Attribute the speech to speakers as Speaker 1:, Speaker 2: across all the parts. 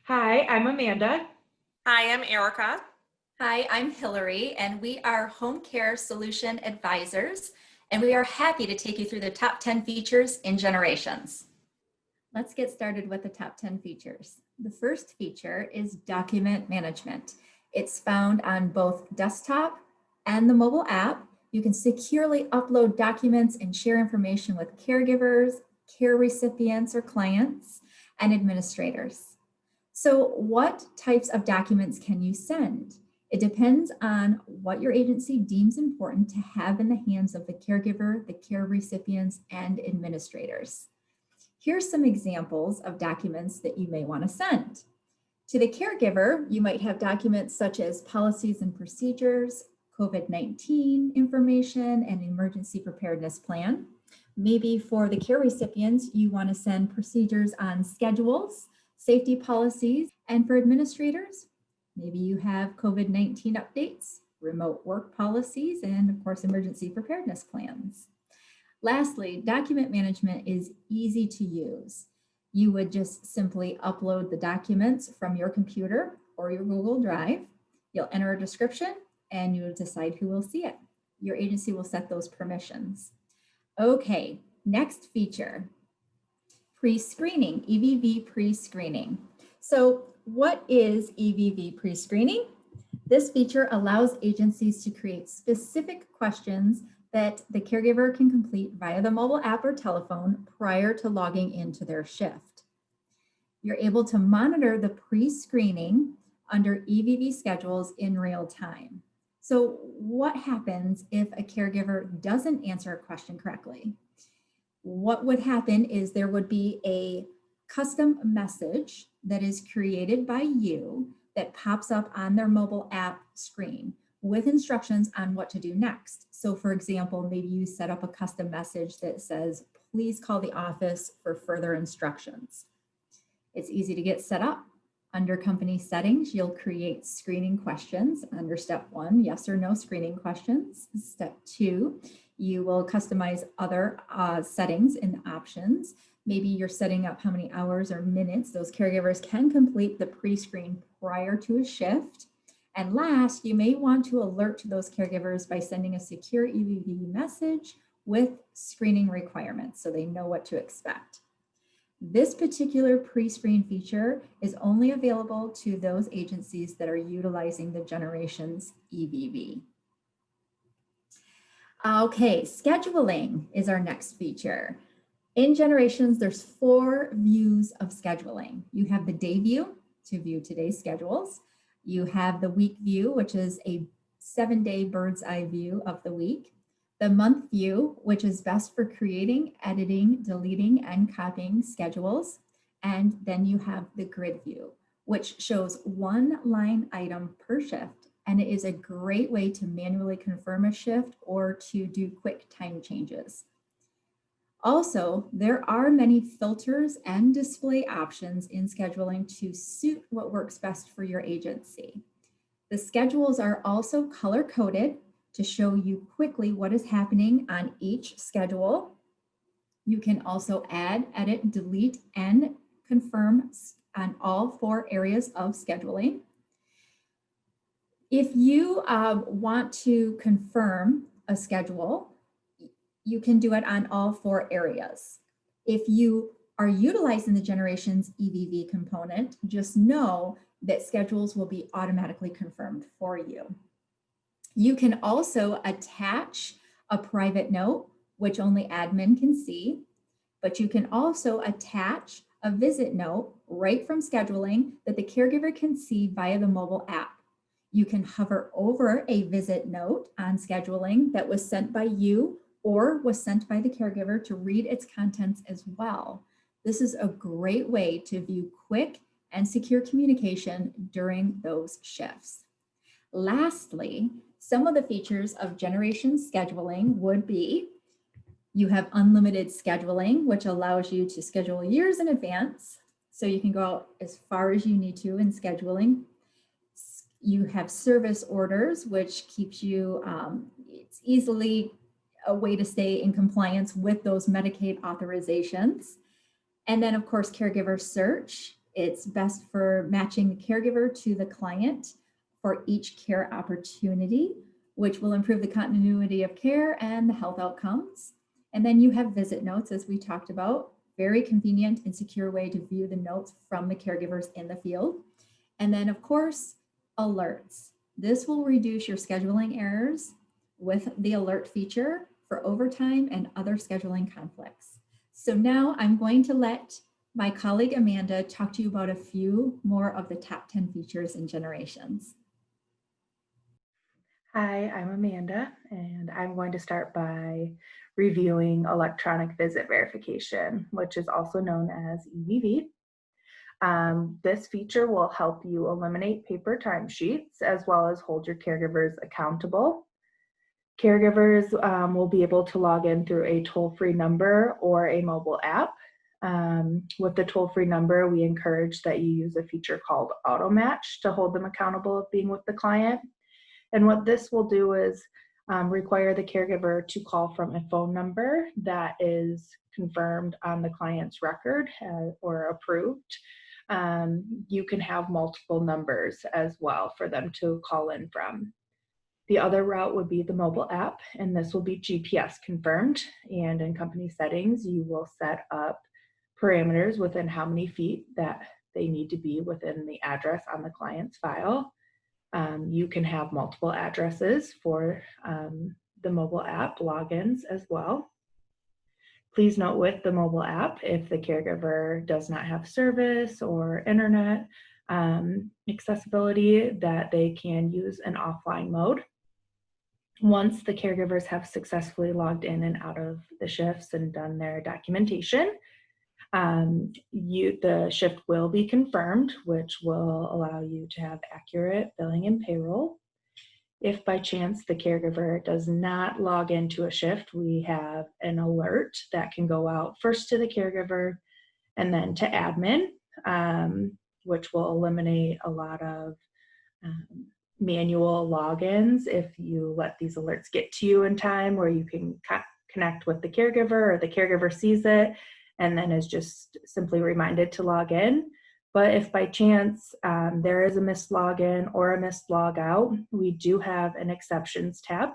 Speaker 1: Hi, I'm Amanda.
Speaker 2: Hi, I'm Erica.
Speaker 3: Hi, I'm Hillary, and we are Home Care Solution Advisors, and we are happy to take you through the top 10 features in Generations. Let's get started with the top 10 features. The first feature is document management. It's found on both desktop and the mobile app. You can securely upload documents and share information with caregivers, care recipients or clients, and administrators. So what types of documents can you send? It depends on what your agency deems important to have in the hands of the caregiver, the care recipients, and administrators. Here's some examples of documents that you may want to send. To the caregiver, you might have documents such as policies and procedures, COVID-19 information, and emergency preparedness plan. Maybe for the care recipients, you want to send procedures on schedules, safety policies, and for administrators, maybe you have COVID-19 updates, remote work policies, and of course, emergency preparedness plans. Lastly, document management is easy to use. You would just simply upload the documents from your computer or your Google Drive. You'll enter a description and you'll decide who will see it. Your agency will set those permissions. Okay, next feature, pre-screening, EVV pre-screening. So what is EVV pre-screening? This feature allows agencies to create specific questions that the caregiver can complete via the mobile app or telephone prior to logging into their shift. You're able to monitor the pre-screening under EVV schedules in real time. So what happens if a caregiver doesn't answer a question correctly? What would happen is there would be a custom message that is created by you that pops up on their mobile app screen with instructions on what to do next. So for example, maybe you set up a custom message that says, please call the office for further instructions. It's easy to get set up. Under company settings, you'll create screening questions. Under step 1, yes or no screening questions. Step 2, you will customize other settings in the options. Maybe you're setting up how many hours or minutes those caregivers can complete the pre-screen prior to a shift. And last, you may want to alert those caregivers by sending a secure EVV message with screening requirements so they know what to expect. This particular pre-screen feature is only available to those agencies that are utilizing the Generations EVV. Okay, scheduling is our next feature. In Generations, there's 4 views of scheduling. You have the day view to view today's schedules. You have the week view, which is a 7-day bird's eye view of the week. The month view, which is best for creating, editing, deleting, and copying schedules. And then you have the grid view, which shows 1 line item per shift. And it is a great way to manually confirm a shift or to do quick time changes. Also, there are many filters and display options in scheduling to suit what works best for your agency. The schedules are also color-coded to show you quickly what is happening on each schedule. You can also add, edit, delete, and confirm on all 4 areas of scheduling. If you want to confirm a schedule, you can do it on all 4 areas. If you are utilizing the Generations EVV component, just know that schedules will be automatically confirmed for you. You can also attach a private note, which only admin can see, but you can also attach a visit note right from scheduling that the caregiver can see via the mobile app. You can hover over a visit note on scheduling that was sent by you or was sent by the caregiver to read its contents as well. This is a great way to view quick and secure communication during those shifts. Lastly, some of the features of Generations scheduling would be, you have unlimited scheduling, which allows you to schedule years in advance. So you can go out as far as you need to in scheduling. You have service orders, which keeps you, it's easily a way to stay in compliance with those Medicaid authorizations. And then of course, caregiver search It's best for matching the caregiver to the client for each care opportunity, which will improve the continuity of care and the health outcomes. And then you have visit notes, as we talked about, very convenient and secure way to view the notes from the caregivers in the field. And then, of course, alerts. This will reduce your scheduling errors with the alert feature for overtime and other scheduling conflicts. So now I'm going to let my colleague Amanda talk to you about a few more of the top 10 features in generations.
Speaker 1: Hi, I'm Amanda, and I'm going to start by reviewing electronic visit verification, which is also known as EVV. This feature will help you eliminate paper timesheets as well as hold your caregivers accountable. Caregivers will be able to log in through a toll-free number or a mobile app. With the toll-free number, we encourage that you use a feature called auto match to hold them accountable of being with the client. And what this will do is require the caregiver to call from a phone number that is confirmed on the client's record or approved. You can have multiple numbers as well for them to call in from. The other route would be the mobile app, and this will be GPS confirmed. And in company settings, you will set up parameters within how many feet that they need to be within the address on the client's file. You can have multiple addresses for the mobile app logins as well. Please note with the mobile app, if the caregiver does not have service or internet accessibility, that they can use an offline mode. Once the caregivers have successfully logged in and out of the shifts and done their documentation, the shift will be confirmed, which will allow you to have accurate billing and payroll. If by chance the caregiver does not log into a shift, we have an alert that can go out first to the caregiver and then to admin, which will eliminate a lot of manual logins if you let these alerts get to you in time where you can connect with the caregiver or the caregiver sees it and then is just simply reminded to log in. But if by chance there is a missed login or a missed log out, we do have an exceptions tab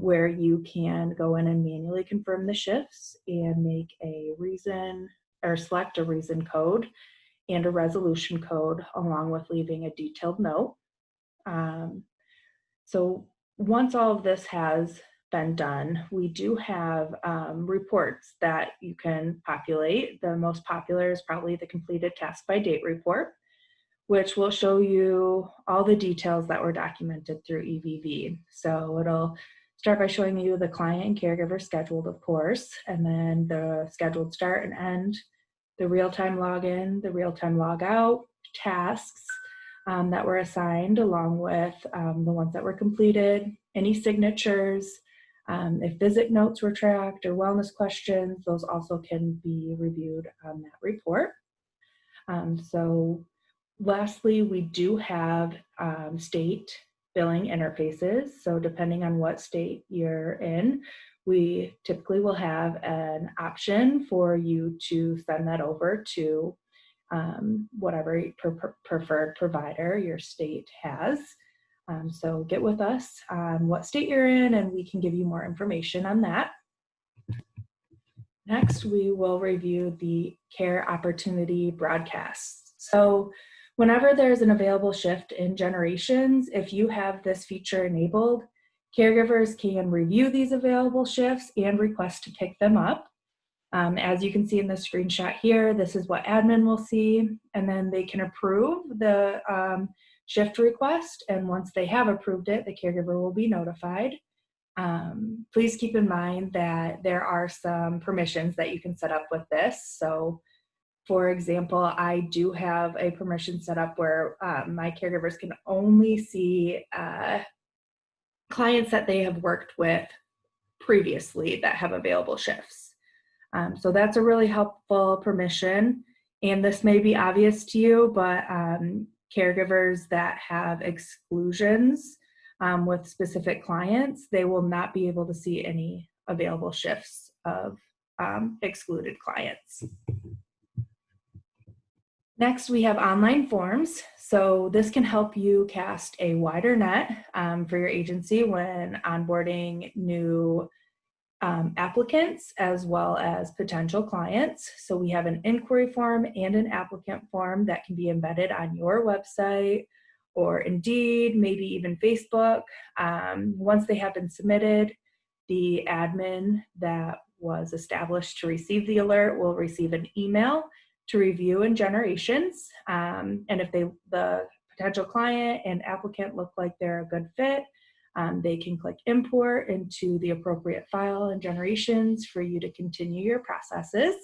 Speaker 1: where you can go in and manually confirm the shifts and make a reason or select a reason code and a resolution code along with leaving a detailed note. So once all of this has been done, we do have reports that you can populate. The most popular is probably the completed task by date report, which will show you all the details that were documented through EVV. So it'll start by showing you the client and caregiver scheduled, of course, and then the scheduled start and end, the real-time login, the real-time log out, tasks that were assigned along with the ones that were completed, any signatures, if visit notes were tracked or wellness questions, those also can be reviewed on that report. So lastly, we do have state billing interfaces. So depending on what state you're in, we typically will have an option for you to send that over to whatever preferred provider your state has. So get with us on what state you're in and we can give you more information on that. Next, we will review the care opportunity broadcasts. So whenever there's an available shift in generations, if you have this feature enabled, caregivers can review these available shifts and request to pick them up. As you can see in the screenshot here, this is what admin will see, and then they can approve the shift request, and once they have approved it, the caregiver will be notified. Please keep in mind that there are some permissions that you can set up with this. So for example, I do have a permission set up where my caregivers can only see clients that they have worked with previously that have available shifts. So that's a really helpful permission. And this may be obvious to you, but caregivers that have exclusions with specific clients, they will not be able to see any available shifts of excluded clients. Next, we have online forms. So this can help you cast a wider net for your agency when onboarding new applicants as well as potential clients. So we have an inquiry form and an applicant form that can be embedded on your website or Indeed, maybe even Facebook. Once they have been submitted, the admin that was established to receive the alert will receive an email to review in generations. And if the potential client and applicant look like they're a good fit, they can click import into the appropriate file and generations for you to continue your processes.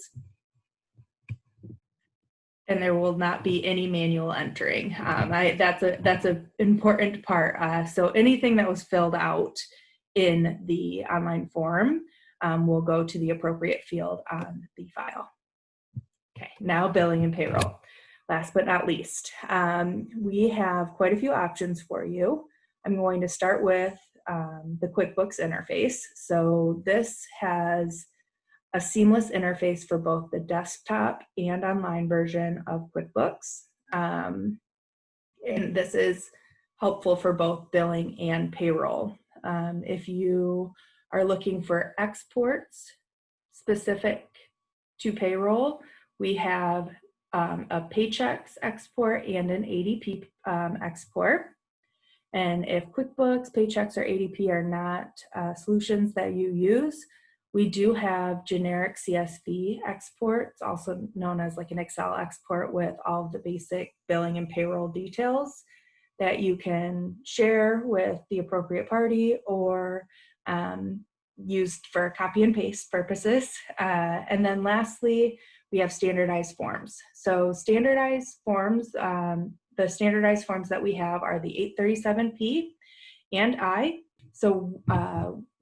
Speaker 1: And there will not be any manual entering. That's an important part. So anything that was filled out in the online form will go to the appropriate field on the file. Okay, now billing and payroll. Last but not least, we have quite a few options for you. I'm going to start with the QuickBooks interface. So this has a seamless interface for both the desktop and online version of QuickBooks. And this is helpful for both billing and payroll. If you are looking for exports specific to payroll, we have a Paychex export and an ADP export. And if QuickBooks, Paychex, or ADP are not solutions that you use, we do have generic CSV exports, also known as like an Excel export with all of the basic billing and payroll details that you can share with the appropriate party or used for copy and paste purposes. And then lastly, we have standardized forms. So standardized forms, the standardized forms that we have are the 837P and I. So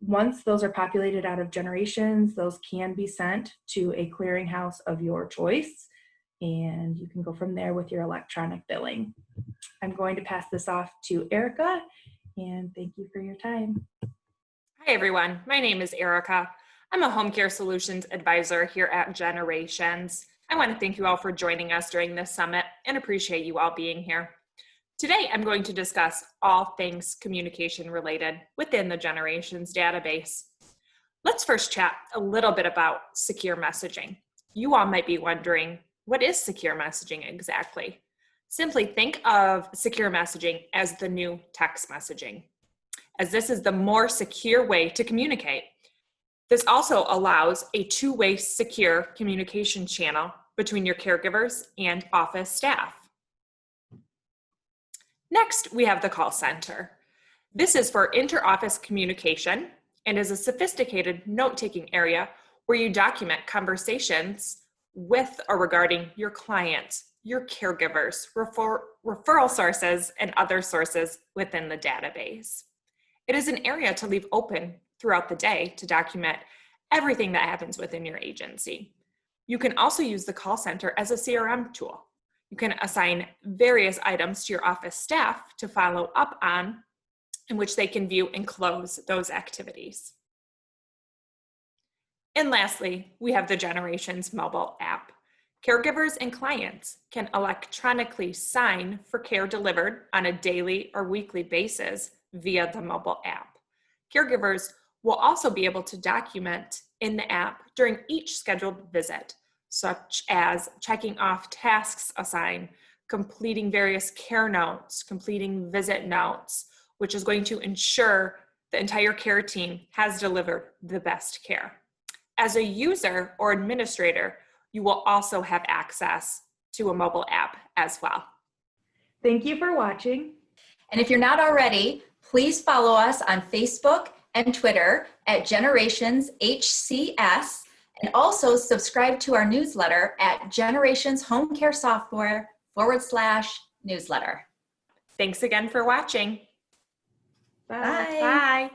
Speaker 1: once those are populated out of generations, those can be sent to a clearinghouse of your choice, and you can go from there with your electronic billing. I'm going to pass this off to Erica, and thank you for your time.
Speaker 2: Hi, everyone. My name is Erica. I'm a home care solutions advisor here at Generations. I want to thank you all for joining us during this summit and appreciate you all being here. Today, I'm going to discuss all things communication related within the Generations database. Let's first chat a little bit about secure messaging. You all might be wondering, what is secure messaging exactly? Simply think of secure messaging as the new text messaging, as this is the more secure way to communicate. This also allows a two-way secure communication channel between your caregivers and office staff. Next, we have the call center. This is for inter-office communication and is a sophisticated note-taking area where you document conversations with or regarding your clients, your caregivers, referral sources, and other sources within the database. It is an area to leave open throughout the day to document everything that happens within your agency. You can also use the call center as a CRM tool. You can assign various items to your office staff to follow up on, in which they can view and close those activities. And lastly, we have the Generations mobile app. Caregivers and clients can electronically sign for care delivered on a daily or weekly basis via the mobile app. Caregivers will also be able to document in the app during each scheduled visit, such as checking off tasks assigned, completing various care notes, completing visit notes, which is going to ensure the entire care team has delivered the best care. As a user or administrator, you will also have access to a mobile app as well.
Speaker 1: Thank you for watching.
Speaker 3: And if you're not already, please follow us on Facebook and Twitter at Generations HCS, and also subscribe to our newsletter at Generations Home Care Software /newsletter.
Speaker 2: Thanks again for watching.
Speaker 1: Bye.
Speaker 3: Bye.
Speaker 2: Bye.